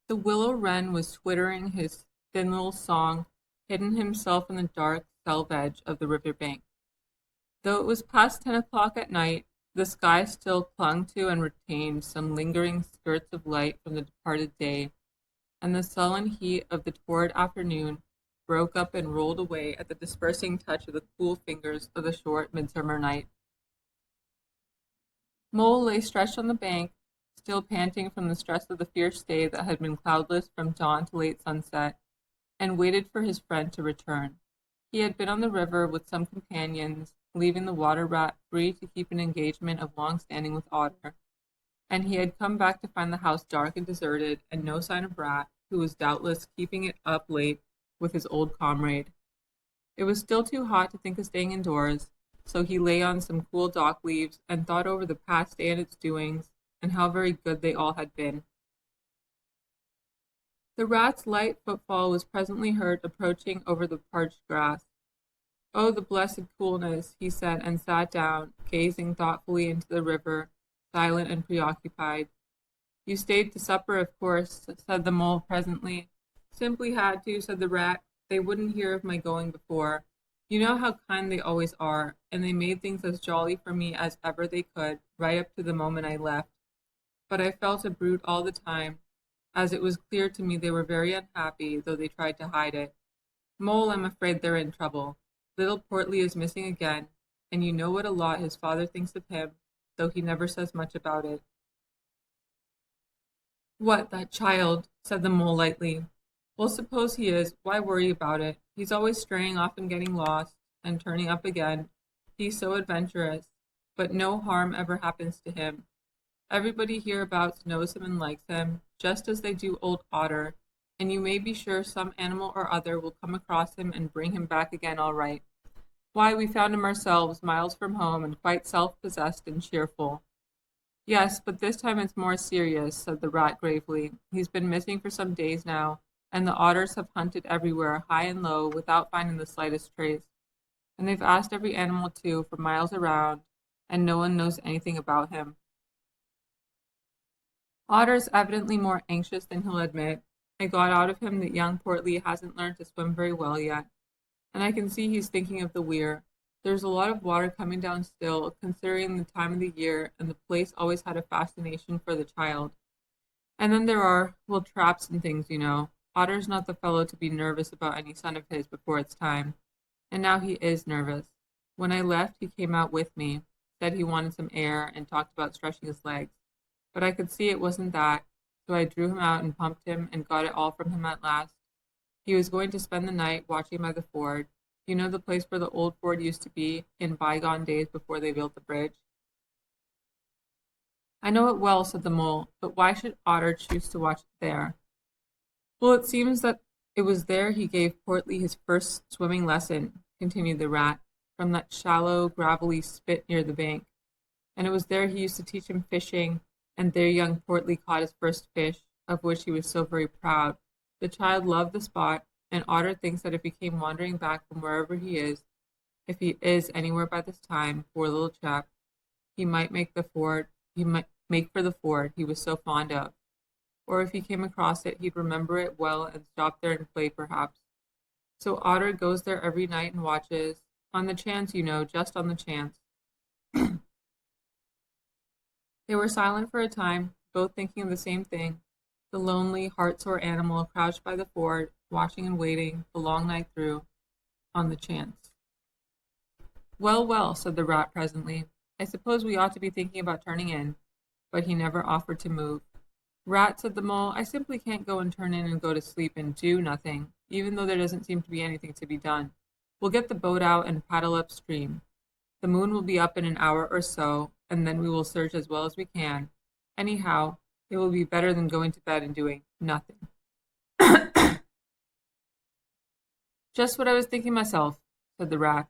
The willow wren was twittering his thin little song, hidden himself in the dark selvage edge of the river bank. Though it was past 10 o'clock at night, the sky still clung to and retained some lingering skirts of light from the departed day, and the sullen heat of the torrid afternoon broke up and rolled away at the dispersing touch of the cool fingers of the short midsummer night. Mole lay stretched on the bank, still panting from the stress of the fierce day that had been cloudless from dawn to late sunset, and waited for his friend to return. He had been on the river with some companions, leaving the water rat free to keep an engagement of long standing with Otter, and he had come back to find the house dark and deserted, and no sign of Rat, who was doubtless keeping it up late with his old comrade. It was still too hot to think of staying indoors, so he lay on some cool dock leaves and thought over the past day and its doings, and how very good they all had been. The rat's light footfall was presently heard approaching over the parched grass. "Oh, the blessed coolness," he said, and sat down, gazing thoughtfully into the river, silent and preoccupied. "You stayed to supper, of course," said the mole presently. "Simply had to," said the rat. "They wouldn't hear of my going before. You know how kind they always are, and they made things as jolly for me as ever they could, right up to the moment I left. But I felt a brute all the time, as it was clear to me they were very unhappy, though they tried to hide it. Mole, I'm afraid they're in trouble. Little Portly is missing again, and you know what a lot his father thinks of him, though he never says much about it." "What, that child?" said the mole lightly. "Well, suppose he is, why worry about it? He's always straying off and getting lost, and turning up again. He's so adventurous, but no harm ever happens to him. Everybody hereabouts knows him and likes him, just as they do old Otter, and you may be sure some animal or other will come across him and bring him back again all right. Why, we found him ourselves, miles from home, and quite self-possessed and cheerful." "Yes, but this time it's more serious," said the rat gravely. "He's been missing for some days now, and the otters have hunted everywhere, high and low, without finding the slightest trace. And they've asked every animal, too, for miles around, and no one knows anything about him. Otter's evidently more anxious than he'll admit. I got out of him that young Portly hasn't learned to swim very well yet, and I can see he's thinking of the weir. There's a lot of water coming down still, considering the time of the year, and the place always had a fascination for the child. And then there are, well, traps and things, you know. Otter's not the fellow to be nervous about any son of his before it's time. And now he is nervous. When I left, he came out with me, said he wanted some air, and talked about stretching his legs. But I could see it wasn't that, so I drew him out and pumped him and got it all from him at last. He was going to spend the night watching by the ford. You know the place where the old ford used to be in bygone days before they built the bridge?" "I know it well," said the mole, "but why should Otter choose to watch it there?" "Well, it seems that it was there he gave Portly his first swimming lesson," continued the rat, "from that shallow, gravelly spit near the bank. And it was there he used to teach him fishing, and there young Portly caught his first fish, of which he was so very proud. The child loved the spot, and Otter thinks that if he came wandering back from wherever he is, if he is anywhere by this time, poor little chap, he might make for the ford he was so fond of. Or if he came across it, he'd remember it well and stop there and play perhaps. So Otter goes there every night and watches, on the chance, you know, just on the chance." They were silent for a time, both thinking of the same thing, the lonely, heart-sore animal crouched by the ford, watching and waiting, the long night through, on the chance. "Well, well," said the rat presently, "I suppose we ought to be thinking about turning in." But he never offered to move. "Rat," said the mole, "I simply can't go and turn in and go to sleep and do nothing, even though there doesn't seem to be anything to be done. We'll get the boat out and paddle upstream. The moon will be up in an hour or so, and then we will search as well as we can. Anyhow, it will be better than going to bed and doing nothing." "Just what I was thinking myself," said the rat.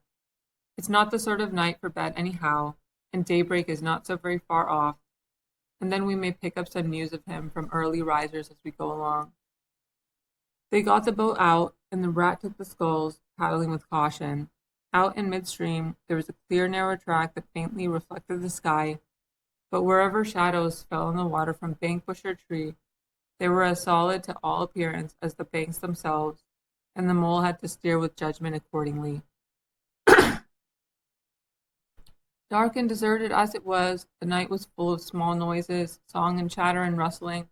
"It's not the sort of night for bed anyhow, and daybreak is not so very far off, and then we may pick up some news of him from early risers as we go along." They got the boat out, and the rat took the sculls, paddling with caution. Out in midstream, there was a clear, narrow track that faintly reflected the sky, but wherever shadows fell on the water from bank, bush, or tree, They were as solid to all appearance as the banks themselves, and the mole had to steer with judgment accordingly. Dark and deserted as it was, the night was full of small noises, song and chatter and rustling,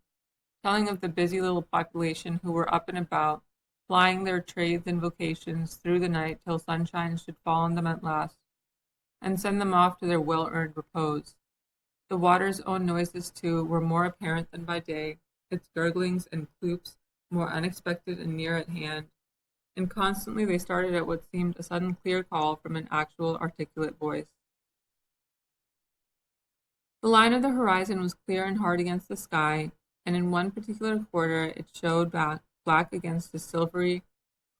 telling of the busy little population who were up and about, plying their trades and vocations through the night till sunshine should fall on them at last, and send them off to their well-earned repose. The water's own noises, too, were more apparent than by day, its gurglings and ploops more unexpected and near at hand, and constantly they started at what seemed a sudden clear call from an actual articulate voice. The line of the horizon was clear and hard against the sky, and in one particular quarter it showed black against the silvery,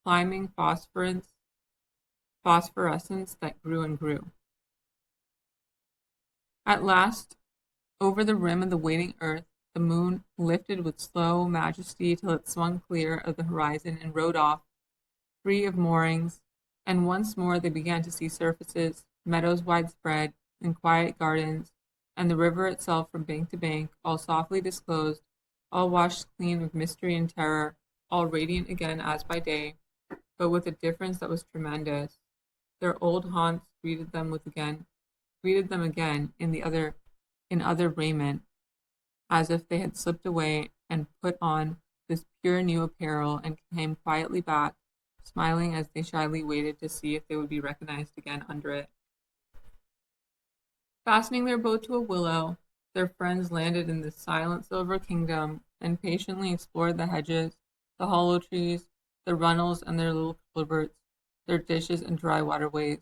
climbing phosphorescence that grew and grew. At last, over the rim of the waiting earth, the moon lifted with slow majesty till it swung clear of the horizon and rode off, free of moorings, and once more they began to see surfaces, meadows widespread, and quiet gardens, and the river itself from bank to bank, all softly disclosed, all washed clean of mystery and terror, all radiant again as by day, but with a difference that was tremendous. Their old haunts greeted them again in other raiment, as if they had slipped away and put on this pure new apparel and came quietly back, smiling as they shyly waited to see if they would be recognized again under it. Fastening their boat to a willow, their friends landed in this silent silver kingdom and patiently explored the hedges, the hollow trees, the runnels and their little culverts, their ditches and dry waterways.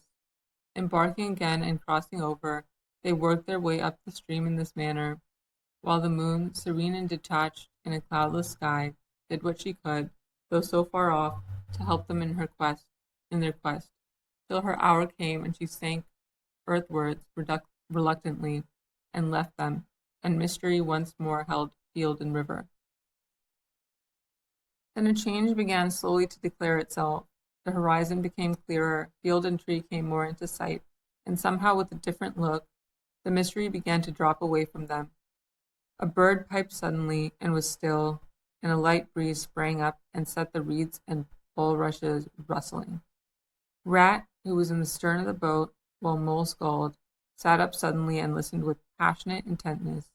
Embarking again and crossing over, they worked their way up the stream in this manner, while the moon, serene and detached in a cloudless sky, did what she could, though so far off, to help them in their quest, till her hour came and she sank earthwards reluctantly, and left them, and mystery once more held field and river. Then a change began slowly to declare itself. The horizon became clearer, field and tree came more into sight, and somehow with a different look, the mystery began to drop away from them. A bird piped suddenly and was still, and a light breeze sprang up and set the reeds and bulrushes rustling. Rat, who was in the stern of the boat, while Mole sculled, sat up suddenly and listened with passionate intentness.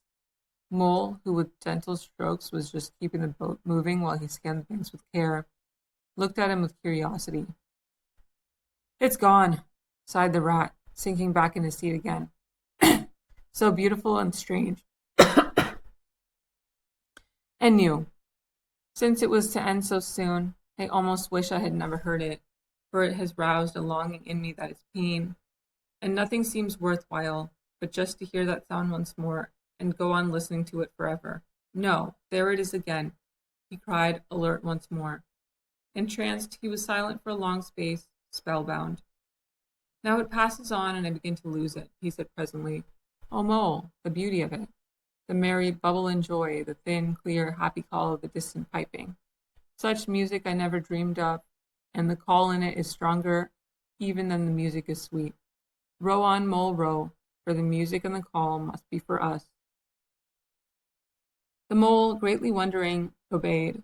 Mole, who with gentle strokes was just keeping the boat moving while he scanned the banks with care, looked at him with curiosity. "It's gone," sighed the rat, sinking back in his seat again. "So beautiful and strange. And new. Since it was to end so soon, I almost wish I had never heard it, for it has roused a longing in me that is pain, and nothing seems worthwhile but just to hear that sound once more and go on listening to it forever. No, there it is again," he cried, alert once more. Entranced, he was silent for a long space, spellbound. "Now it passes on and I begin to lose it," he said presently. "Oh, Mole, the beauty of it. The merry bubble and joy, the thin, clear, happy call of the distant piping. Such music I never dreamed of, and the call in it is stronger even than the music is sweet. Row on, Mole, row, for the music and the call must be for us." The Mole, greatly wondering, obeyed.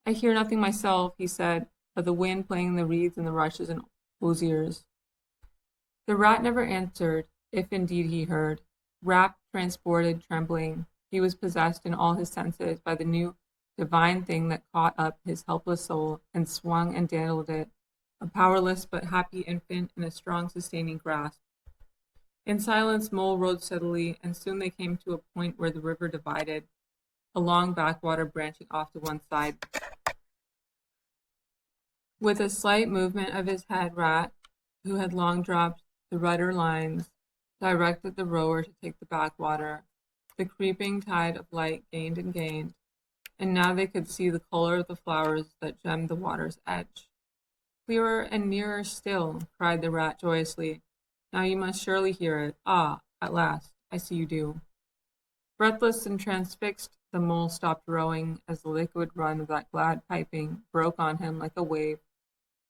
"I hear nothing myself," he said, "but the wind playing in the reeds and the rushes and osiers." The rat never answered, if indeed he heard. Rapt, transported, trembling, he was possessed in all his senses by the new divine thing that caught up his helpless soul and swung and dandled it, a powerless but happy infant in a strong sustaining grasp. In silence, Mole rowed steadily, and soon they came to a point where the river divided, a long backwater branching off to one side. With a slight movement of his head, Rat, who had long dropped the rudder lines, directed the rower to take the backwater. The creeping tide of light gained and gained, and now they could see the color of the flowers that gemmed the water's edge. "Clearer and nearer still," cried the rat joyously. "Now you must surely hear it. Ah, at last, I see you do." Breathless and transfixed, the Mole stopped rowing as the liquid run of that glad piping broke on him like a wave,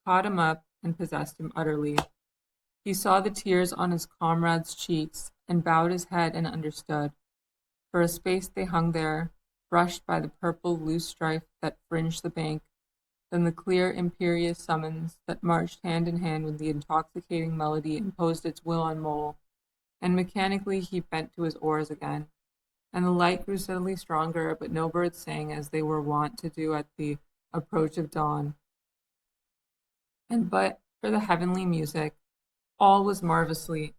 caught him up, and possessed him utterly. He saw the tears on his comrade's cheeks, and bowed his head and understood. For a space they hung there, brushed by the purple loose strife that fringed the bank, then the clear, imperious summons that marched hand in hand with the intoxicating melody imposed its will on Mole, and mechanically he bent to his oars again. And the light grew steadily stronger, but no birds sang as they were wont to do at the approach of dawn. And but for the heavenly music, all was marvelously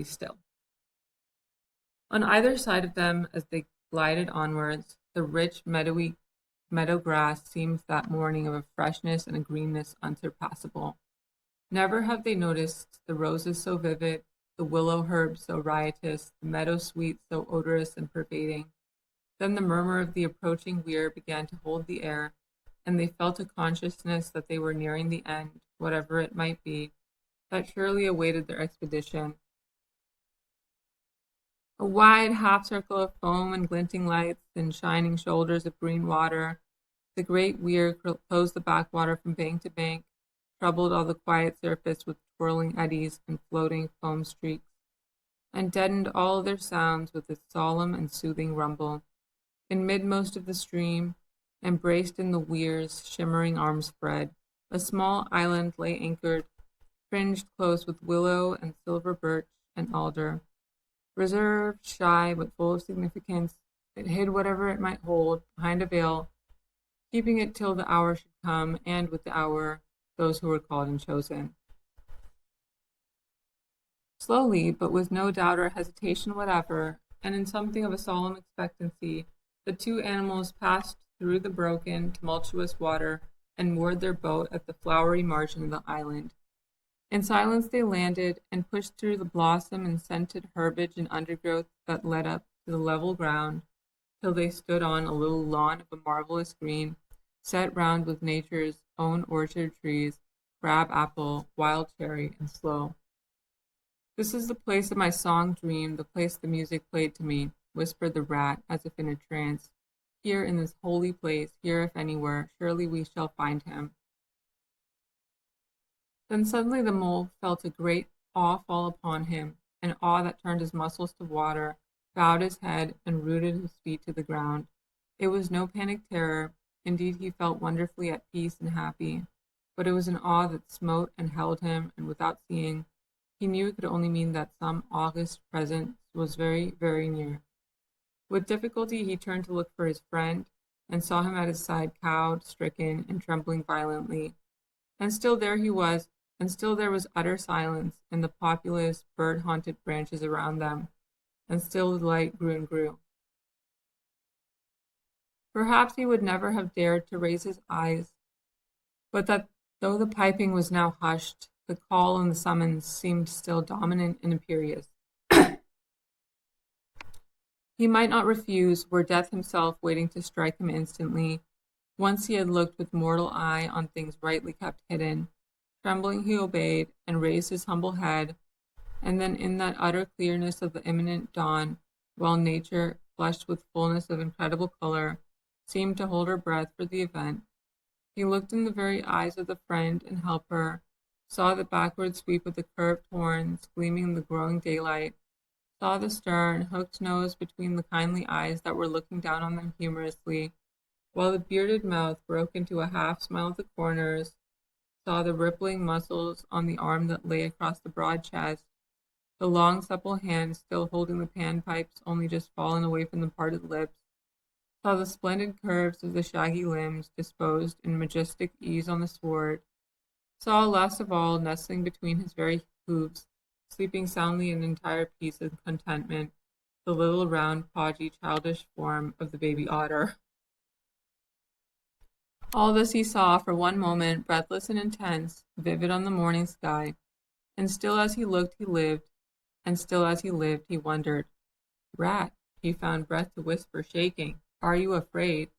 still. On either side of them, as they glided onwards, the rich meadow grass seemed that morning of a freshness and a greenness unsurpassable. Never have they noticed the roses so vivid, the willow herb so riotous, the meadow sweet so odorous and pervading. Then the murmur of the approaching weir began to hold the air, and they felt a consciousness that they were nearing the end, whatever it might be, that surely awaited their expedition. A wide half circle of foam and glinting lights and shining shoulders of green water. The great weir closed the backwater from bank to bank, troubled all the quiet surface with twirling eddies and floating foam streaks, and deadened all other sounds with its solemn and soothing rumble. In midmost of the stream, embraced in the weir's shimmering arm spread, a small island lay anchored, fringed close with willow and silver birch and alder. Reserved, shy, but full of significance, it hid whatever it might hold behind a veil, keeping it till the hour should come, and with the hour, those who were called and chosen. Slowly, but with no doubt or hesitation whatever, and in something of a solemn expectancy, the two animals passed through the broken, tumultuous water and moored their boat at the flowery margin of the island. In silence they landed and pushed through the blossom and scented herbage and undergrowth that led up to the level ground, till they stood on a little lawn of a marvelous green, set round with nature's own orchard trees, crab apple, wild cherry, and sloe. "This is the place of my song dream, the place the music played to me," whispered the rat, as if in a trance. "Here in this holy place, here if anywhere, surely we shall find him." Then suddenly the mole felt a great awe fall upon him, an awe that turned his muscles to water, bowed his head, and rooted his feet to the ground. It was no panic terror, indeed he felt wonderfully at peace and happy, but it was an awe that smote and held him, and without seeing, he knew it could only mean that some august presence was very, very near. With difficulty he turned to look for his friend, and saw him at his side cowed, stricken, and trembling violently. And still there he was, and still there was utter silence in the populous, bird-haunted branches around them, and still the light grew and grew. Perhaps he would never have dared to raise his eyes, but that though the piping was now hushed, the call and the summons seemed still dominant and imperious. He might not refuse, were death himself waiting to strike him instantly. Once he had looked with mortal eye on things rightly kept hidden. Trembling he obeyed, and raised his humble head, and then in that utter clearness of the imminent dawn, while nature, flushed with fullness of incredible color, seemed to hold her breath for the event, he looked in the very eyes of the friend and helper, saw the backward sweep of the curved horns gleaming in the growing daylight, saw the stern, hooked nose between the kindly eyes that were looking down on them humorously, while the bearded mouth broke into a half smile at the corners, saw the rippling muscles on the arm that lay across the broad chest, the long supple hand still holding the panpipes only just fallen away from the parted lips, saw the splendid curves of the shaggy limbs disposed in majestic ease on the sward, saw last of all, nestling between his very hoofs, sleeping soundly in entire peace and contentment, the little round, podgy, childish form of the baby otter. All this he saw for one moment, breathless and intense, vivid on the morning sky, and still as he looked he lived, and still as he lived he wondered. "Rat," he found breath to whisper, shaking, "are you afraid?"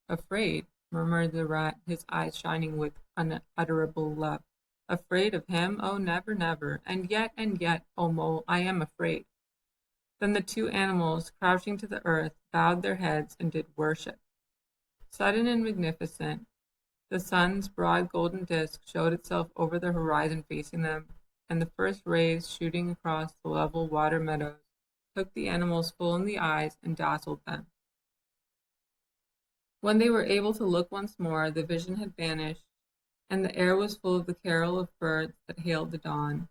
"Afraid," murmured the rat, his eyes shining with unutterable love. "Afraid of him? Oh, never, never. And yet, oh Mole, I am afraid." Then the two animals, crouching to the earth, bowed their heads and did worship. Sudden and magnificent, the sun's broad golden disk showed itself over the horizon facing them, and the first rays shooting across the level water meadows took the animals full in the eyes and dazzled them. When they were able to look once more, the vision had vanished, and the air was full of the carol of birds that hailed the dawn.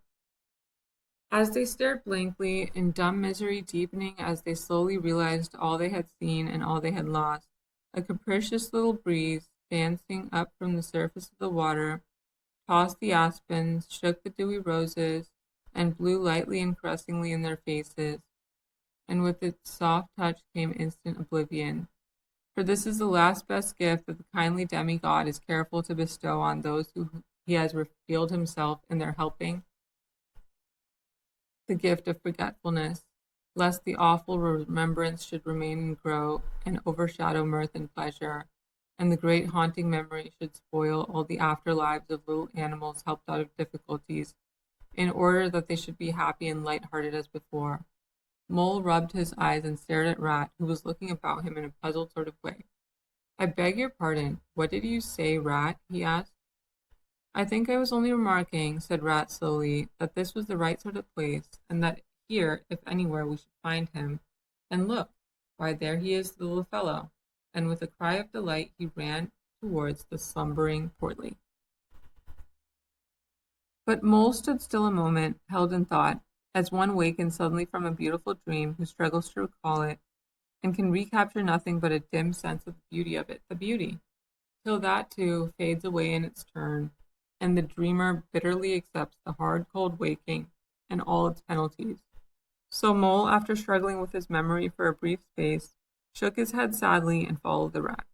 As they stared blankly, in dumb misery deepening as they slowly realized all they had seen and all they had lost, a capricious little breeze, dancing up from the surface of the water, tossed the aspens, shook the dewy roses, and blew lightly and caressingly in their faces, and with its soft touch came instant oblivion. For this is the last best gift that the kindly demigod is careful to bestow on those who he has revealed himself in their helping, the gift of forgetfulness, lest the awful remembrance should remain and grow and overshadow mirth and pleasure, and the great haunting memory should spoil all the after lives of little animals helped out of difficulties, in order that they should be happy and light-hearted as before. Mole rubbed his eyes and stared at Rat, who was looking about him in a puzzled sort of way. "I beg your pardon. What did you say, Rat?" he asked. "I think I was only remarking," said Rat slowly, "that this was the right sort of place, and that here, if anywhere, we should find him. And look, why there he is, the little fellow." And with a cry of delight he ran towards the slumbering Portly. But Mole stood still a moment, held in thought, as one wakens suddenly from a beautiful dream who struggles to recall it, and can recapture nothing but a dim sense of the beauty of it, the beauty, till that too fades away in its turn, and the dreamer bitterly accepts the hard, cold waking and all its penalties. So Mole, after struggling with his memory for a brief space, shook his head sadly and followed the Rat.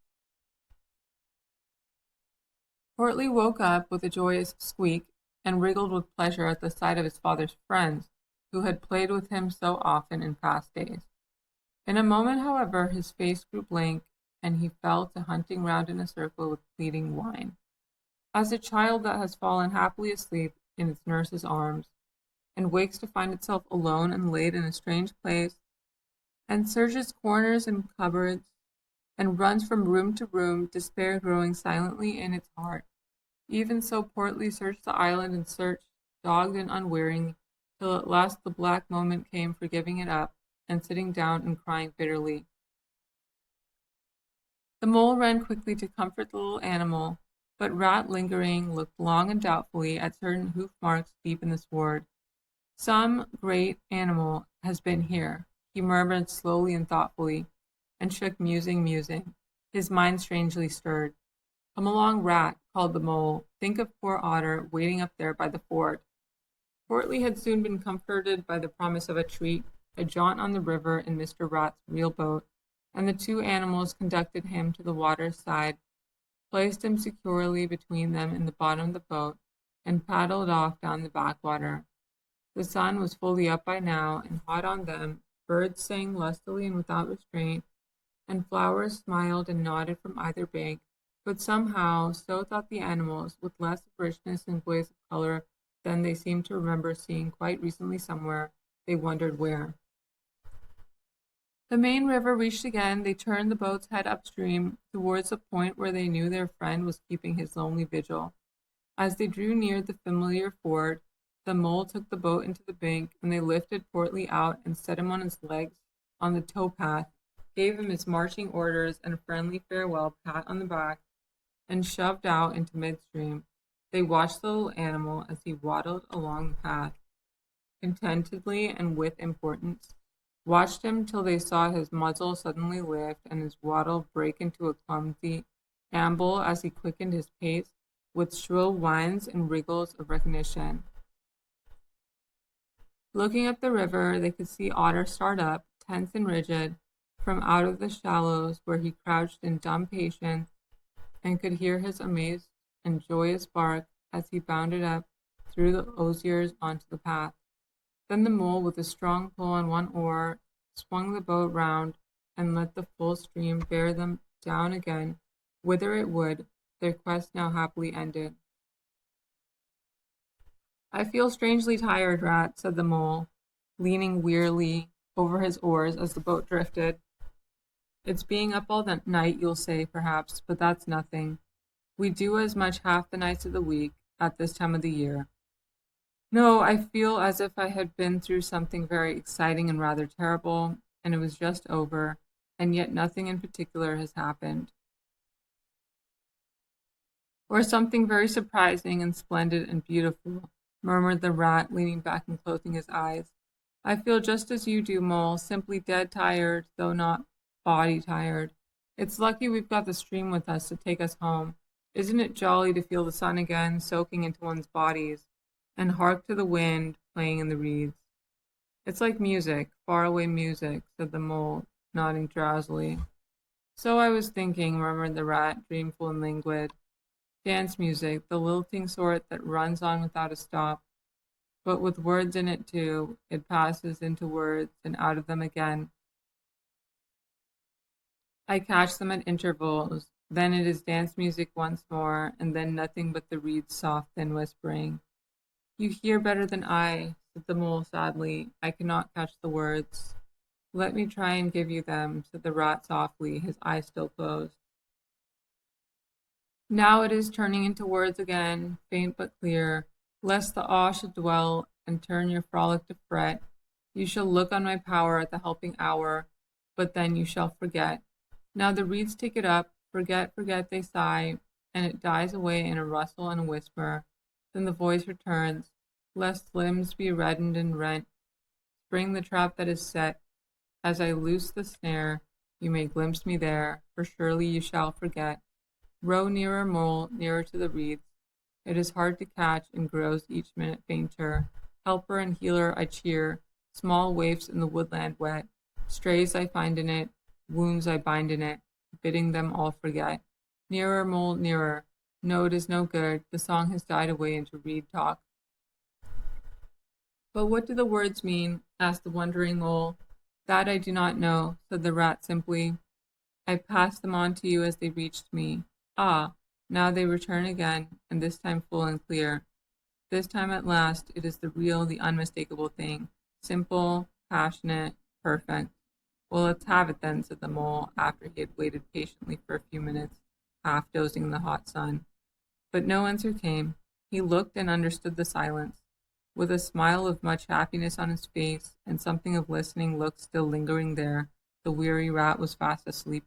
Portly woke up with a joyous squeak and wriggled with pleasure at the sight of his father's friends, who had played with him so often in past days. In a moment, however, his face grew blank, and he fell to hunting round in a circle with pleading whine, as a child that has fallen happily asleep in its nurse's arms, and wakes to find itself alone and laid in a strange place, and searches corners and cupboards, and runs from room to room, despair growing silently in its heart. Even so Portly searched the island and searched, dogged and unwearying, till at last the black moment came for giving it up, and sitting down and crying bitterly. The Mole ran quickly to comfort the little animal, but Rat, lingering, looked long and doubtfully at certain hoof marks deep in the sward. "Some great animal has been here," he murmured slowly and thoughtfully, and shook musing, his mind strangely stirred. "Come along, Rat," called the Mole. "Think of poor Otter waiting up there by the ford." Portly had soon been comforted by the promise of a treat, a jaunt on the river in Mr. Rat's real boat, and the two animals conducted him to the water's side, placed him securely between them in the bottom of the boat, and paddled off down the backwater. The sun was fully up by now, and hot on them. Birds sang lustily and without restraint, and flowers smiled and nodded from either bank, but somehow, so thought the animals, with less of richness and blaze of color than they seemed to remember seeing quite recently somewhere, they wondered where. The main river reached again, they turned the boat's head upstream towards the point where they knew their friend was keeping his lonely vigil. As they drew near the familiar ford, the Mole took the boat into the bank, and they lifted Portly out and set him on his legs on the towpath, gave him his marching orders and a friendly farewell pat on the back, and shoved out into midstream. They watched the little animal as he waddled along the path, contentedly and with importance, watched him till they saw his muzzle suddenly lift and his waddle break into a clumsy amble as he quickened his pace with shrill whines and wriggles of recognition. Looking up the river, they could see Otter start up, tense and rigid, from out of the shallows where he crouched in dumb patience, and could hear his amazed and joyous bark as he bounded up through the osiers onto the path. Then the Mole, with a strong pull on one oar, swung the boat round and let the full stream bear them down again, whither it would, their quest now happily ended. "I feel strangely tired, Rat," said the Mole, leaning wearily over his oars as the boat drifted. "It's being up all the night, you'll say, perhaps, but that's nothing. We do as much half the nights of the week at this time of the year. No, I feel as if I had been through something very exciting and rather terrible, and it was just over, and yet nothing in particular has happened. Or something very surprising and splendid and beautiful, murmured the rat, leaning back and closing his eyes. I feel just as you do, Mole, simply dead tired, though not body tired. It's lucky we've got the stream with us to take us home. Isn't it jolly to feel the sun again soaking into one's bodies, and hark to the wind playing in the reeds? It's like music, faraway music, said the mole, nodding drowsily. So I was thinking, murmured the rat, dreamful and languid. Dance music, the lilting sort that runs on without a stop, but with words in it too. It passes into words and out of them again. I catch them at intervals. Then it is dance music once more, and then nothing but the reeds' soft, thin whispering. You hear better than I, said the mole sadly. I cannot catch the words. Let me try and give you them, said the rat softly, his eyes still closed. Now it is turning into words again, faint but clear, lest the awe should dwell and turn your frolic to fret. You shall look on my power at the helping hour, but then you shall forget. Now the reeds take it up, forget, forget, they sigh, and it dies away in a rustle and a whisper. Then the voice returns, lest limbs be reddened and rent. Spring the trap that is set. As I loose the snare, you may glimpse me there, for surely you shall forget. Row nearer, mole, nearer to the reeds. It is hard to catch and grows each minute fainter. Helper and healer I cheer, small waifs in the woodland wet. Strays I find in it, wounds I bind in it, bidding them all forget. Nearer, mole, nearer. No, it is no good. The song has died away into reed talk. But what do the words mean? Asked the wondering mole. That I do not know, said the rat simply. I passed them on to you as they reached me. Ah, now they return again, and this time full and clear. This time at last it is the real, the unmistakable thing. Simple, passionate, perfect. Well, let's have it then, said the mole, after he had waited patiently for a few minutes, half dozing in the hot sun. But no answer came. He looked and understood the silence. With a smile of much happiness on his face, and something of listening look still lingering there, the weary rat was fast asleep.